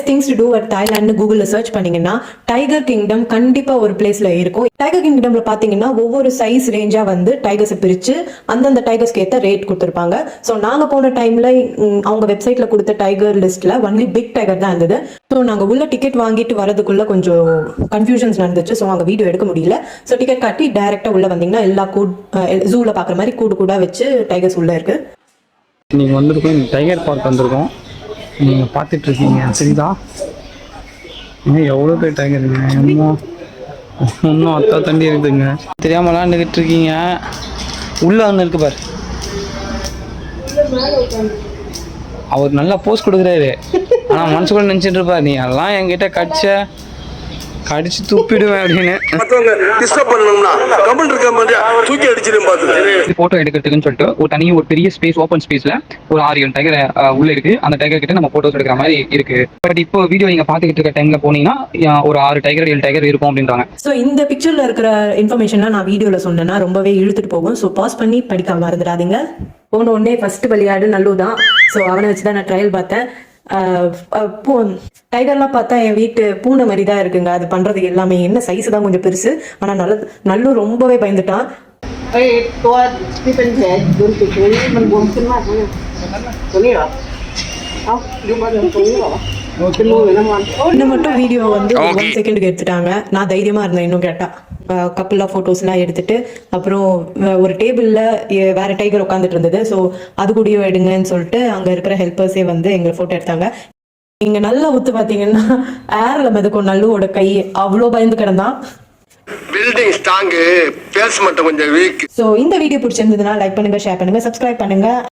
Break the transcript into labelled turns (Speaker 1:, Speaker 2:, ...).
Speaker 1: Best things to do at Thailand கூகுள்ல search பண்ணீங்கன்னா tiger kingdom கண்டிப்பா ஒரு பிளேஸ்ல இருக்கும். டைகர் கிங்டம்ல பாத்தீங்கன்னா ஒவ்வொரு சைஸ் ரேஞ்சா வந்து டைகர்ஸை பிரிச்சு அந்தந்த டைகர்ஸ்க்கு ஏற்ற ரேட் கொடுத்துருப்பாங்க. ஸோ நாங்க போன டைம்ல அவங்க வெப்சைட்ல கொடுத்த டைகர் லிஸ்ட்ல ஒன்லி பிக் டைகர் தான் இருந்தது. ஸோ நாங்க உள்ள டிக்கெட் வாங்கிட்டு வரதுக்குள்ள கொஞ்சம் கன்ஃபியூஷன்ஸ் நடந்துச்சு. ஸோ அங்க வீடியோ எடுக்க முடியல. ஸோ டிக்கெட் காட்டி டைரக்டா உள்ள வந்தீங்கன்னா எல்லா ஜூல பாக்குற மாதிரி கூடு வச்சு டைகர்ஸ் உள்ள இருக்கு.
Speaker 2: நீங்க வந்திருக்கோம், டைகர் பார்க் வந்திருக்கோம். நீங்கள் பார்த்துட்ருக்கீங்க சரிதா? இன்னும் எவ்வளோ பேர் டைகருங்க, இன்னும் அத்தா தண்டி இருக்குதுங்க. தெரியாமல் விளாண்டுக்கிட்டு இருக்கீங்க. உள்ளே வந்து இருக்கு பாரு, அவர் நல்லா போஸ்ட் கொடுக்குறாரு. ஆனால் மனசுக்குள்ள நினச்சிட்டு இருப்பார், நீ எல்லாம் என்கிட்ட கடிச்சு துப்பிடுவேன் அப்படின்னு. போட்டோ எடுக்கிறதுக்குன்னு சொல்லிட்டு ஒரு பெரிய ஸ்பேஸ், ஓப்பன் ஸ்பேஸ்ல ஒரு 6-7 டைகர் உள்ள இருக்கு. அந்த டைகர் கிட்ட நம்ம போட்டோஸ் எடுக்கிற மாதிரி இருக்கு. பட் இப்போ வீடியோ நீங்க பாத்துக்கிட்டு இருக்க டைம்ல போனீங்கன்னா ஒரு 6 டைகர் 7 டைகர் இருக்கும் அப்படின்றாங்க.
Speaker 1: ஸோ இந்த பிக்சர்ல இருக்கிற இன்ஃபர்மேஷன்லாம் நான் வீடியோல சொன்னேன்னா ரொம்பவே இழுத்துட்டு போகும். ஸோ பாஸ் பண்ணி படிக்க மறந்துடாதீங்க. போன உடனே ஃபர்ஸ்ட் விளையாடு நல்லு தான். ஸோ அவனை வச்சுதான் நான் ட்ரையல் பார்த்தேன். டைகர்லாம் பார்த்தா என் வீட்டு பூனை மாதிரி தான் இருக்குங்க. அது பண்றது எல்லாமே என்ன சைஸ் தான் கொஞ்சம் பெருசு. ஆனா நல்லு ரொம்பவே பயந்துட்டான். இன்னும் மட்டும் வீடியோ வந்து 1 செகண்டுக்கு எடுத்துட்டாங்க. நான் தைரியமா இருந்தேன். இன்னும் கேட்டா கப்பல் ஆஃப் போட்டோஸ் எல்லாம் எடுத்துட்டு அப்புறம் ஒரு டேபிள்ல வேற டைகர் உட்காந்துட்டு இருந்தது. ஸோ அது கூடயோ எடுங்கன்னு சொல்லிட்டு அங்க இருக்கிற ஹெல்பர்ஸே வந்து எங்களை போட்டோ எடுத்தாங்க. நீங்க நல்லா ஊத்து பாத்தீங்கன்னா ஏர்ல மிதக்கும் நல்லுவோட கை அவ்வளோ பயந்து கிடந்தான்.
Speaker 3: பில்டிங் ஸ்ட்ராங், பேஸ் மட்டும் கொஞ்சம் வீக்.
Speaker 1: ஸோ இந்த வீடியோ பிடிச்சிருந்ததுன்னா லைக் பண்ணுங்க, ஷேர் பண்ணுங்க, சப்ஸ்கிரைப் பண்ணுங்க.